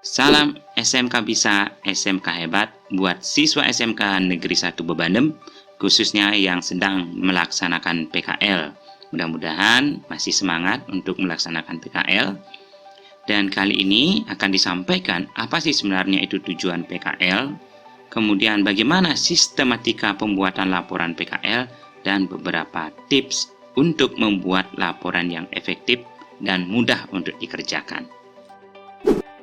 Salam SMK Bisa, SMK Hebat buat siswa SMK Negeri 1 Bebandem, khususnya yang sedang melaksanakan PKL. Mudah-mudahan masih semangat untuk melaksanakan PKL. Dan kali ini akan disampaikan apa sih sebenarnya itu tujuan PKL, kemudian bagaimana sistematika pembuatan laporan PKL, dan beberapa tips untuk membuat laporan yang efektif dan mudah untuk dikerjakan.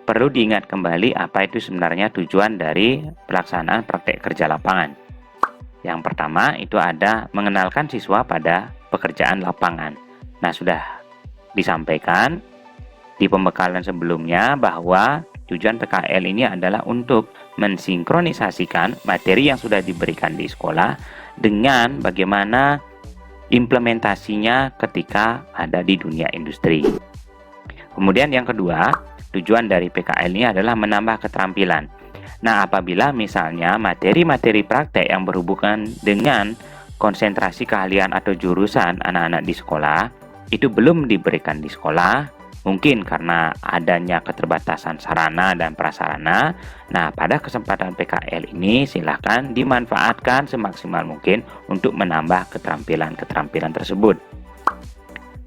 Perlu diingat kembali apa itu sebenarnya tujuan dari pelaksanaan praktek kerja lapangan. Yang pertama itu ada mengenalkan siswa pada pekerjaan lapangan. Nah, sudah disampaikan di pembekalan sebelumnya bahwa tujuan PKL ini adalah untuk mensinkronisasikan materi yang sudah diberikan di sekolah dengan bagaimana implementasinya ketika ada di dunia industri. Kemudian yang kedua, tujuan dari PKL ini adalah menambah keterampilan. Nah, apabila misalnya materi-materi praktek yang berhubungan dengan konsentrasi keahlian atau jurusan anak-anak di sekolah itu belum diberikan di sekolah, mungkin karena adanya keterbatasan sarana dan prasarana. Nah, pada kesempatan PKL ini silakan dimanfaatkan semaksimal mungkin untuk menambah keterampilan-keterampilan tersebut.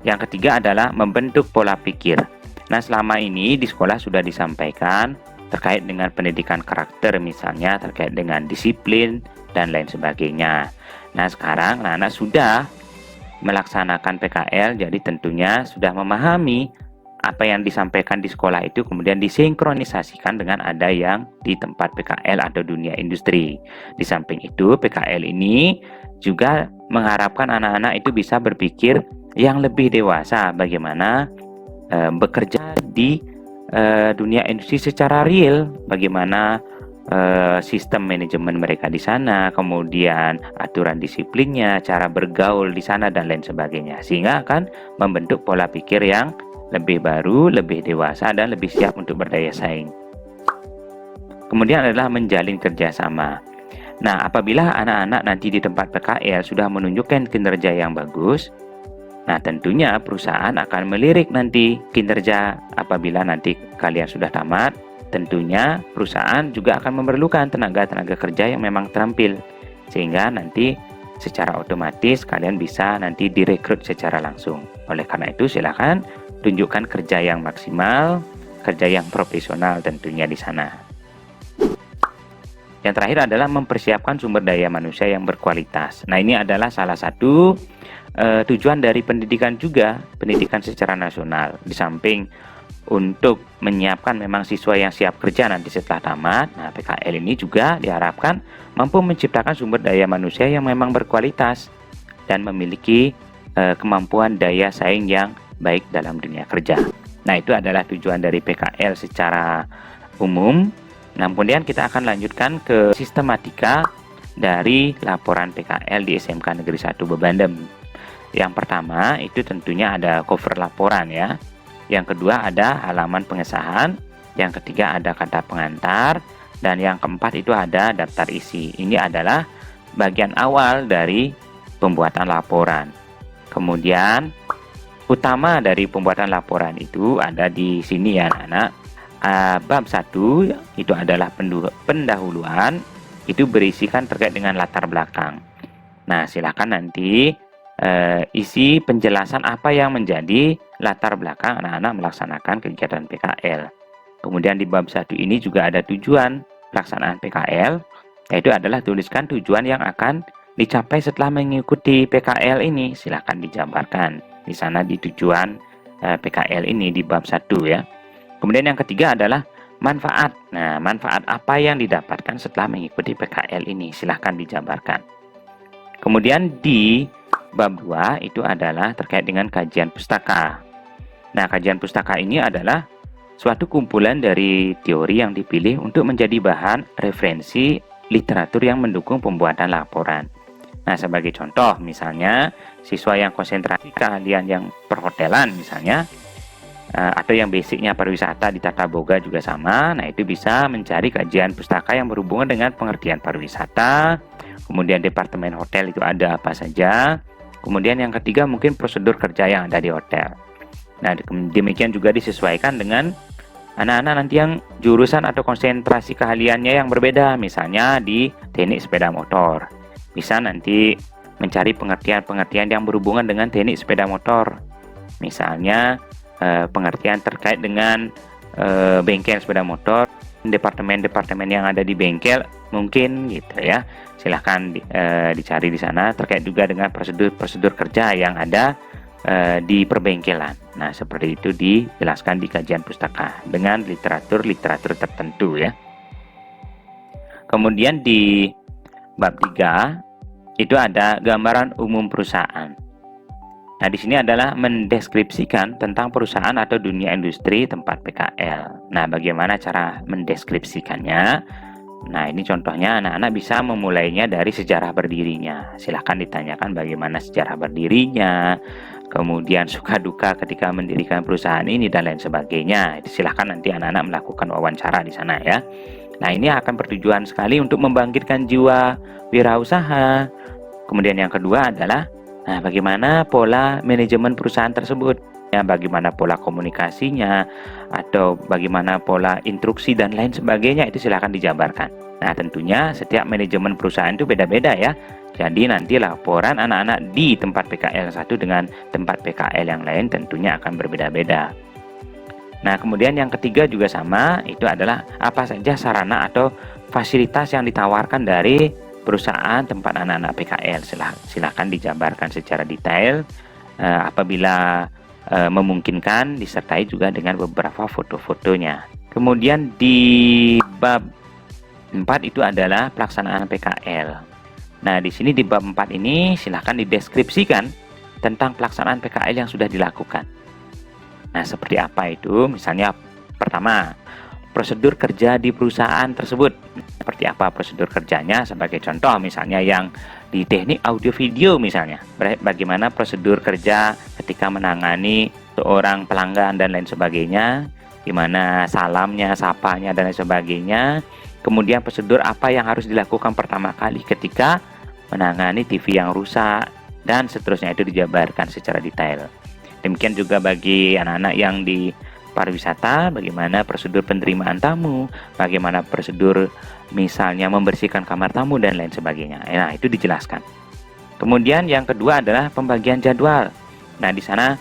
Yang ketiga adalah membentuk pola pikir. Nah, selama ini di sekolah sudah disampaikan terkait dengan pendidikan karakter, misalnya terkait dengan disiplin dan lain sebagainya. Nah, sekarang anak-anak sudah melaksanakan PKL, jadi tentunya sudah memahami apa yang disampaikan di sekolah itu kemudian disinkronisasikan dengan ada yang di tempat PKL atau dunia industri. Di samping itu, PKL ini juga mengharapkan anak-anak itu bisa berpikir yang lebih dewasa, bagaimana bekerja di dunia industri secara real, bagaimana sistem manajemen mereka di sana, kemudian aturan disiplinnya, cara bergaul di sana dan lain sebagainya, sehingga akan membentuk pola pikir yang lebih baru, lebih dewasa dan lebih siap untuk berdaya saing. Kemudian adalah menjalin kerjasama. Nah, apabila anak-anak nanti di tempat PKL sudah menunjukkan kinerja yang bagus, nah, tentunya perusahaan akan melirik nanti kinerja. Apabila nanti kalian sudah tamat, tentunya perusahaan juga akan memerlukan tenaga-tenaga kerja yang memang terampil. Sehingga nanti secara otomatis kalian bisa nanti direkrut secara langsung. Oleh karena itu, silakan tunjukkan kerja yang maksimal, kerja yang profesional tentunya di sana. Yang terakhir adalah mempersiapkan sumber daya manusia yang berkualitas. Nah, ini adalah salah satu tujuan dari pendidikan juga, pendidikan secara nasional. Di samping untuk menyiapkan memang siswa yang siap kerja nanti setelah tamat, nah PKL ini juga diharapkan mampu menciptakan sumber daya manusia yang memang berkualitas dan memiliki kemampuan daya saing yang baik dalam dunia kerja. Nah, itu adalah tujuan dari PKL secara umum. Nah, kemudian kita akan lanjutkan ke sistematika dari laporan PKL di SMK Negeri 1 Bebandem. Yang pertama itu tentunya ada cover laporan ya. Yang kedua ada halaman pengesahan. Yang ketiga ada kata pengantar. Dan yang keempat itu ada daftar isi. Ini adalah bagian awal dari pembuatan laporan. Kemudian utama dari pembuatan laporan itu ada di sini ya anak-anak. Bab 1 itu adalah pendahuluan. Itu berisikan terkait dengan latar belakang. Nah, silakan nanti isi penjelasan apa yang menjadi latar belakang anak-anak melaksanakan kegiatan PKL. Kemudian di bab 1 ini juga ada tujuan pelaksanaan PKL, yaitu adalah tuliskan tujuan yang akan dicapai setelah mengikuti PKL ini. Silakan dijabarkan di sana di tujuan PKL ini di bab 1 ya. Kemudian yang ketiga adalah manfaat. Nah, manfaat apa yang didapatkan setelah mengikuti PKL ini? Silahkan dijabarkan. Kemudian di bab 2 itu adalah terkait dengan kajian pustaka. Nah, kajian pustaka ini adalah suatu kumpulan dari teori yang dipilih untuk menjadi bahan referensi literatur yang mendukung pembuatan laporan. Nah, sebagai contoh, misalnya siswa yang konsentrasi keahlian yang perhotelan misalnya, atau yang basicnya pariwisata di tata boga juga sama. Nah, itu bisa mencari kajian pustaka yang berhubungan dengan pengertian pariwisata. Kemudian departemen hotel itu ada apa saja. Kemudian yang ketiga mungkin prosedur kerja yang ada di hotel. Nah, demikian juga disesuaikan dengan anak-anak nanti yang jurusan atau konsentrasi keahliannya yang berbeda, misalnya di teknik sepeda motor, bisa nanti mencari pengertian-pengertian yang berhubungan dengan teknik sepeda motor, misalnya pengertian terkait dengan bengkel sepeda motor, departemen-departemen yang ada di bengkel mungkin gitu ya. Silahkan dicari di sana, terkait juga dengan prosedur-prosedur kerja yang ada di perbengkelan. Nah, seperti itu dijelaskan di kajian pustaka dengan literatur-literatur tertentu ya. Kemudian di bab 3 itu ada gambaran umum perusahaan. Nah, di sini adalah mendeskripsikan tentang perusahaan atau dunia industri tempat PKL. Nah, bagaimana cara mendeskripsikannya? Nah, ini contohnya anak-anak bisa memulainya dari sejarah berdirinya. Silahkan ditanyakan bagaimana sejarah berdirinya, kemudian suka duka ketika mendirikan perusahaan ini dan lain sebagainya. Silahkan nanti anak-anak melakukan wawancara di sana ya. Nah, ini akan bertujuan sekali untuk membangkitkan jiwa wirausaha. Kemudian yang kedua adalah bagaimana pola manajemen perusahaan tersebut, ya, bagaimana pola komunikasinya, atau bagaimana pola instruksi dan lain sebagainya, itu silakan dijabarkan. Nah, tentunya setiap manajemen perusahaan itu beda-beda ya. Jadi nanti laporan anak-anak di tempat PKL satu dengan tempat PKL yang lain tentunya akan berbeda-beda. Nah, kemudian yang ketiga juga sama, itu adalah apa saja sarana atau fasilitas yang ditawarkan dari perusahaan tempat anak-anak PKL. Silahkan dijabarkan secara detail, apabila memungkinkan disertai juga dengan beberapa foto-fotonya. Kemudian di bab 4 itu adalah pelaksanaan PKL. Nah, di sini di bab 4 ini silahkan dideskripsikan tentang pelaksanaan PKL yang sudah dilakukan. Nah, seperti apa itu? Misalnya pertama, prosedur kerja di perusahaan tersebut. Seperti apa prosedur kerjanya? Sebagai contoh misalnya yang di teknik audio video misalnya, bagaimana prosedur kerja ketika menangani seorang pelanggan dan lain sebagainya, gimana salamnya, sapanya dan lain sebagainya. Kemudian prosedur apa yang harus dilakukan pertama kali ketika menangani TV yang rusak, dan seterusnya, itu dijabarkan secara detail. Demikian juga bagi anak-anak yang di pariwisata, bagaimana prosedur penerimaan tamu, bagaimana prosedur misalnya membersihkan kamar tamu dan lain sebagainya. Nah, itu dijelaskan. Kemudian yang kedua adalah pembagian jadwal. Nah, di sana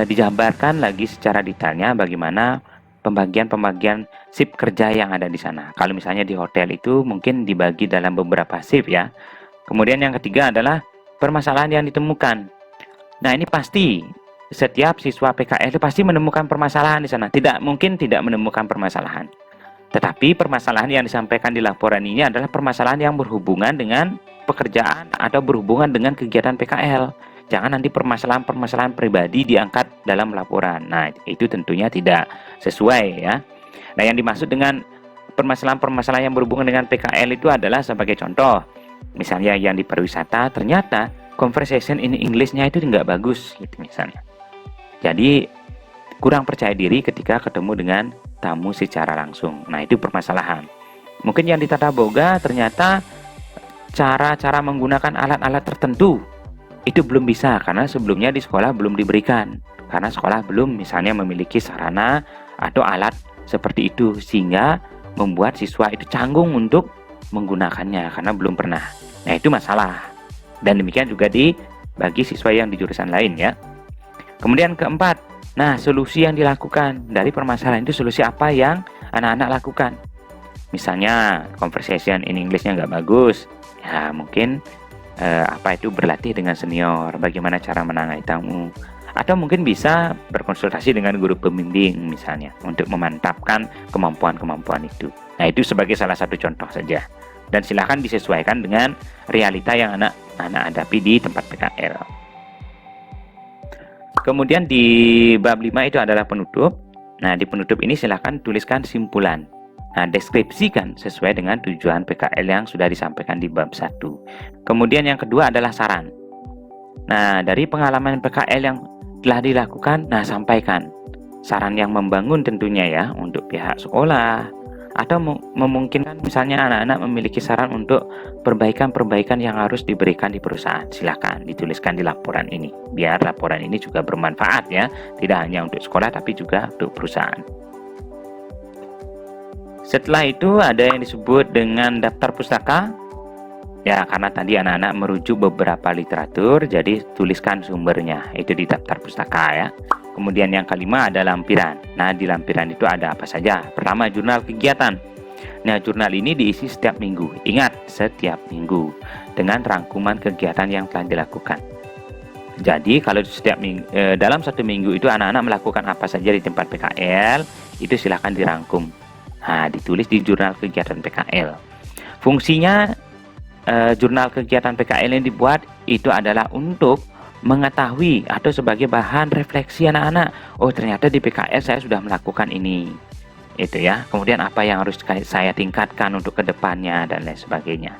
dijabarkan lagi secara detailnya bagaimana pembagian shift kerja yang ada di sana. Kalau misalnya di hotel itu mungkin dibagi dalam beberapa shift ya. Kemudian yang ketiga adalah permasalahan yang ditemukan. Nah, ini pasti setiap siswa PKL itu pasti menemukan permasalahan di sana. Tidak mungkin tidak menemukan permasalahan. Tetapi permasalahan yang disampaikan di laporan ini adalah permasalahan yang berhubungan dengan pekerjaan atau berhubungan dengan kegiatan PKL. Jangan nanti permasalahan-permasalahan pribadi diangkat dalam laporan. Nah, itu tentunya tidak sesuai ya. Nah, yang dimaksud dengan permasalahan-permasalahan yang berhubungan dengan PKL itu adalah sebagai contoh. Misalnya yang di pariwisata ternyata conversation in English-nya itu nggak bagus gitu misalnya. Jadi kurang percaya diri ketika ketemu dengan tamu secara langsung. Nah, itu permasalahan. Mungkin yang di tata boga ternyata cara-cara menggunakan alat-alat tertentu itu belum bisa karena sebelumnya di sekolah belum diberikan. Karena sekolah belum misalnya memiliki sarana atau alat seperti itu, sehingga membuat siswa itu canggung untuk menggunakannya karena belum pernah. Nah, itu masalah. Dan demikian juga bagi siswa yang di jurusan lain ya. Kemudian keempat, nah, solusi yang dilakukan dari permasalahan itu, solusi apa yang anak-anak lakukan. Misalnya conversation in English-nya nggak bagus, ya mungkin berlatih dengan senior, bagaimana cara menangani tamu, atau mungkin bisa berkonsultasi dengan guru pembimbing misalnya untuk memantapkan kemampuan-kemampuan itu. Nah, itu sebagai salah satu contoh saja, dan silakan disesuaikan dengan realita yang anak-anak hadapi di tempat PKL. Kemudian di bab 5 itu adalah penutup. Nah, di penutup ini silakan tuliskan simpulan. Nah, deskripsikan sesuai dengan tujuan PKL yang sudah disampaikan di bab 1. Kemudian yang kedua adalah saran. Nah, dari pengalaman PKL yang telah dilakukan, nah, sampaikan saran yang membangun tentunya ya untuk pihak sekolah, atau memungkinkan misalnya anak-anak memiliki saran untuk perbaikan-perbaikan yang harus diberikan di perusahaan. Silakan dituliskan di laporan ini, biar laporan ini juga bermanfaat ya, tidak hanya untuk sekolah tapi juga untuk perusahaan. Setelah itu ada yang disebut dengan daftar pustaka. Ya, karena tadi anak-anak merujuk beberapa literatur, jadi tuliskan sumbernya, itu di daftar pustaka ya. Kemudian yang kelima ada lampiran. Nah, di lampiran itu ada apa saja? Pertama, jurnal kegiatan. Nah, jurnal ini diisi setiap minggu. Ingat, setiap minggu dengan rangkuman kegiatan yang telah dilakukan. Jadi, kalau setiap minggu, dalam satu minggu itu anak-anak melakukan apa saja di tempat PKL, itu silahkan dirangkum. Nah, ditulis di jurnal kegiatan PKL. Fungsinya jurnal kegiatan PKL yang dibuat itu adalah untuk mengetahui atau sebagai bahan refleksi anak-anak. Oh, ternyata di PKL saya sudah melakukan ini. Itu ya. Kemudian apa yang harus saya tingkatkan untuk kedepannya dan lain sebagainya.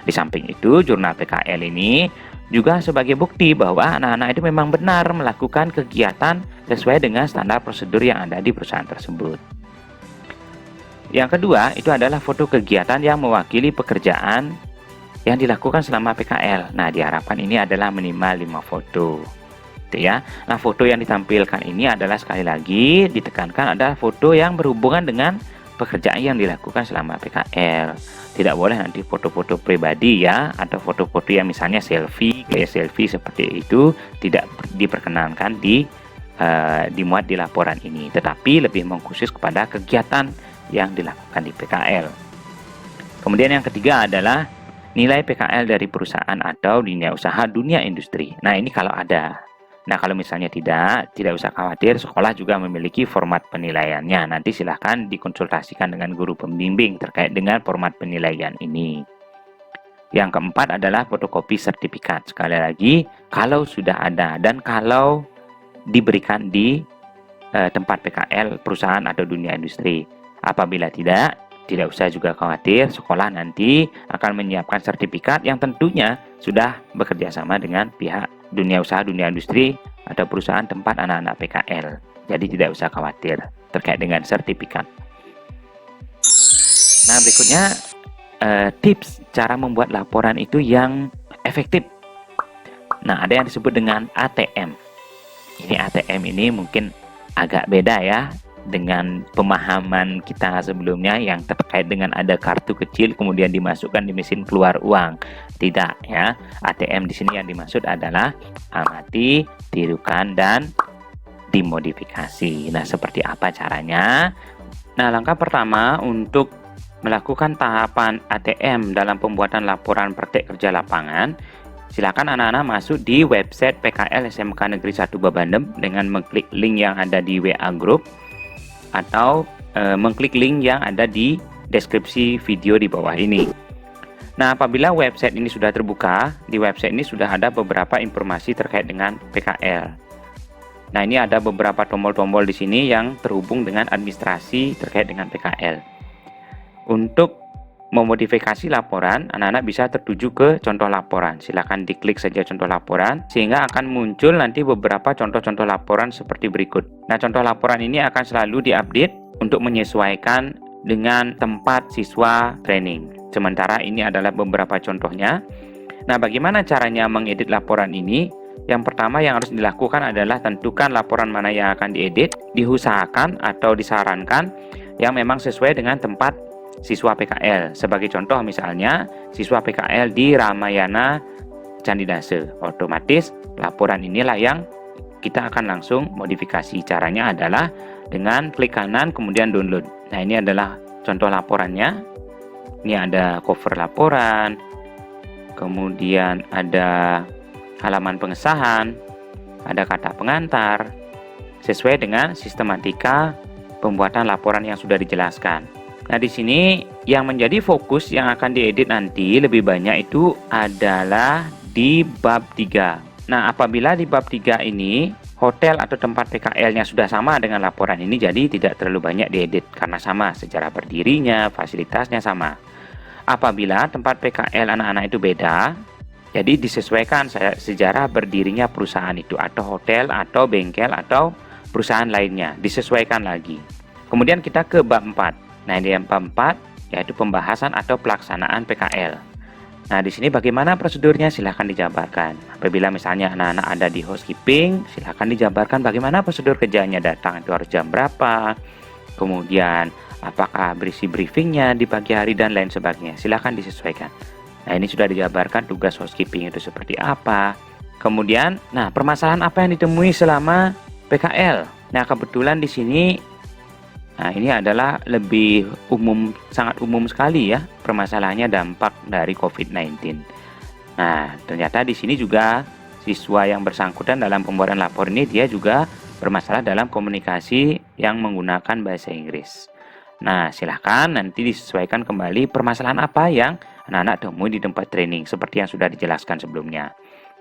Di samping itu, jurnal PKL ini juga sebagai bukti bahwa anak-anak itu memang benar melakukan kegiatan sesuai dengan standar prosedur yang ada di perusahaan tersebut. Yang kedua, itu adalah foto kegiatan yang mewakili pekerjaan yang dilakukan selama PKL. Nah, diharapkan ini adalah minimal 5 foto. Gitu ya. Nah, foto yang ditampilkan ini adalah sekali lagi ditekankan adalah foto yang berhubungan dengan pekerjaan yang dilakukan selama PKL. Tidak boleh nanti foto-foto pribadi ya, atau foto-foto yang misalnya selfie, gaya selfie seperti itu tidak diperkenankan dimuat di laporan ini, tetapi lebih mengkhusus kepada kegiatan yang dilakukan di PKL. Kemudian yang ketiga adalah nilai PKL dari perusahaan atau dunia usaha, dunia industri. Nah, ini kalau ada. Nah, kalau misalnya tidak usah khawatir, sekolah juga memiliki format penilaiannya. Nanti silahkan dikonsultasikan dengan guru pembimbing terkait dengan format penilaian ini. Yang keempat adalah fotokopi sertifikat. Sekali lagi, kalau sudah ada dan kalau diberikan di tempat PKL perusahaan atau dunia industri. Apabila tidak usah juga khawatir, sekolah nanti akan menyiapkan sertifikat yang tentunya sudah bekerja sama dengan pihak dunia usaha, dunia industri, atau perusahaan tempat anak-anak PKL. Jadi tidak usah khawatir terkait dengan sertifikat. Nah, berikutnya tips cara membuat laporan itu yang efektif. Nah, ada yang disebut dengan ATM. Ini ATM ini mungkin agak beda ya dengan pemahaman kita sebelumnya yang terkait dengan ada kartu kecil kemudian dimasukkan di mesin keluar uang. Tidak ya. ATM di sini yang dimaksud adalah amati, tirukan, dan dimodifikasi. Nah, seperti apa caranya? Nah, langkah pertama untuk melakukan tahapan ATM dalam pembuatan laporan praktek kerja lapangan, silakan anak-anak masuk di website PKL SMK Negeri 1 Babandem dengan mengklik link yang ada di WA Group atau mengklik link yang ada di deskripsi video di bawah ini. Nah, apabila website ini sudah terbuka, di website ini sudah ada beberapa informasi terkait dengan PKL. Nah, ini ada beberapa tombol-tombol di sini yang terhubung dengan administrasi terkait dengan PKL. Untuk memodifikasi laporan, anak-anak bisa tertuju ke contoh laporan. Silakan diklik saja contoh laporan, sehingga akan muncul nanti beberapa contoh-contoh laporan seperti berikut. Nah, contoh laporan ini akan selalu diupdate untuk menyesuaikan dengan tempat siswa training. Sementara ini adalah beberapa contohnya. Nah, bagaimana caranya mengedit laporan ini? Yang pertama yang harus dilakukan adalah tentukan laporan mana yang akan diedit, diusahakan atau disarankan yang memang sesuai dengan tempat siswa PKL. Sebagai contoh misalnya siswa PKL di Ramayana Candidase, otomatis laporan inilah yang kita akan langsung modifikasi. Caranya adalah dengan klik kanan kemudian download. Nah, ini adalah contoh laporannya. Ini ada cover laporan, kemudian ada halaman pengesahan, ada kata pengantar, sesuai dengan sistematika pembuatan laporan yang sudah dijelaskan. Nah, di sini yang menjadi fokus yang akan diedit nanti lebih banyak itu adalah di bab 3. Nah, apabila di bab 3 ini hotel atau tempat PKL-nya sudah sama dengan laporan ini, jadi tidak terlalu banyak diedit karena sama sejarah berdirinya, fasilitasnya sama. Apabila tempat PKL anak-anak itu beda, jadi disesuaikan sejarah berdirinya perusahaan itu atau hotel atau bengkel atau perusahaan lainnya, disesuaikan lagi. Kemudian kita ke bab 4. Nah, di bab 4 yaitu pembahasan atau pelaksanaan PKL. Nah, di sini bagaimana prosedurnya silahkan dijabarkan. Apabila misalnya anak-anak ada di housekeeping, silahkan dijabarkan bagaimana prosedur kerjanya, datang itu harus jam berapa. Kemudian apakah berisi briefingnya di pagi hari dan lain sebagainya. Silahkan disesuaikan. Nah, ini sudah dijabarkan tugas housekeeping itu seperti apa. Kemudian, nah, permasalahan apa yang ditemui selama PKL? Nah, kebetulan di sini, nah, ini adalah lebih umum, sangat umum sekali ya, permasalahannya dampak dari COVID-19. Nah, ternyata di sini juga siswa yang bersangkutan dalam pembuatan lapor ini dia juga bermasalah dalam komunikasi yang menggunakan bahasa Inggris. Nah, silahkan nanti disesuaikan kembali permasalahan apa yang anak-anak temui di tempat training seperti yang sudah dijelaskan sebelumnya.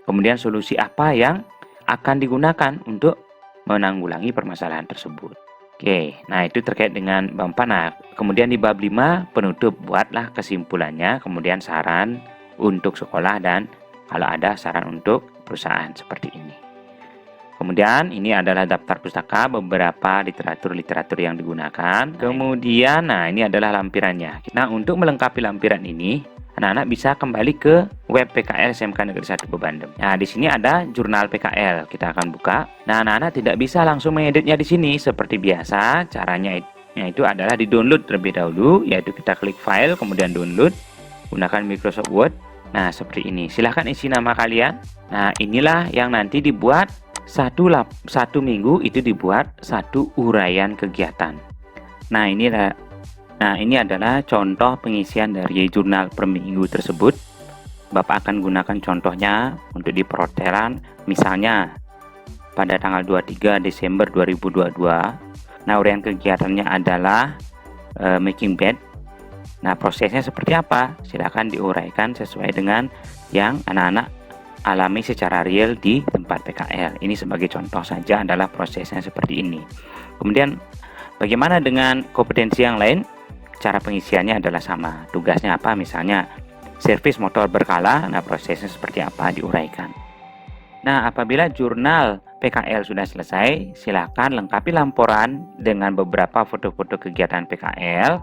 Kemudian solusi apa yang akan digunakan untuk menanggulangi permasalahan tersebut. Oke, nah itu terkait dengan bab 4. Nah, kemudian di bab 5 penutup, buatlah kesimpulannya, kemudian saran untuk sekolah dan kalau ada saran untuk perusahaan seperti ini. Kemudian ini adalah daftar pustaka, beberapa literatur-literatur yang digunakan. Kemudian, nah ini adalah lampirannya. Nah, untuk melengkapi lampiran ini, anak-anak bisa kembali ke web PKL SMK Negeri 1 Bebandem. Nah, di sini ada jurnal PKL. Kita akan buka. Nah, anak-anak tidak bisa langsung mengeditnya di sini seperti biasa. Caranya itu adalah di-download terlebih dahulu, yaitu kita klik file, kemudian download, gunakan Microsoft Word. Nah, seperti ini. Silahkan isi nama kalian. Nah, inilah yang nanti dibuat satu minggu itu dibuat satu uraian kegiatan. Nah, ini adalah contoh pengisian dari jurnal per minggu tersebut. Bapak akan gunakan contohnya untuk di perhotelan, misalnya pada tanggal 23 Desember 2022. Nah, uraian kegiatannya adalah making bed. Nah, prosesnya seperti apa? Silakan diuraikan sesuai dengan yang anak-anak alami secara real di tempat PKL. Ini sebagai contoh saja adalah prosesnya seperti ini. Kemudian bagaimana dengan kompetensi yang lain? Cara pengisiannya adalah sama. Tugasnya apa? Misalnya servis motor berkala. Nah, prosesnya seperti apa? Diuraikan. Nah, apabila jurnal PKL sudah selesai, silakan lengkapi laporan dengan beberapa foto-foto kegiatan PKL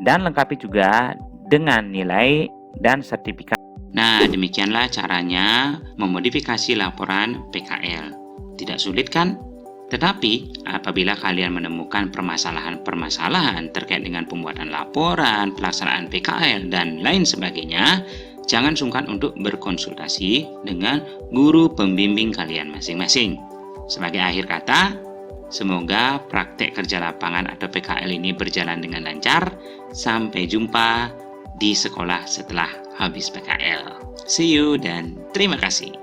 dan lengkapi juga dengan nilai dan sertifikat. Nah, demikianlah caranya memodifikasi laporan PKL. Tidak sulit kan? Tetapi, apabila kalian menemukan permasalahan-permasalahan terkait dengan pembuatan laporan, pelaksanaan PKL, dan lain sebagainya, jangan sungkan untuk berkonsultasi dengan guru pembimbing kalian masing-masing. Sebagai akhir kata, semoga praktek kerja lapangan atau PKL ini berjalan dengan lancar. Sampai jumpa di sekolah setelah habis PKL. See you dan terima kasih.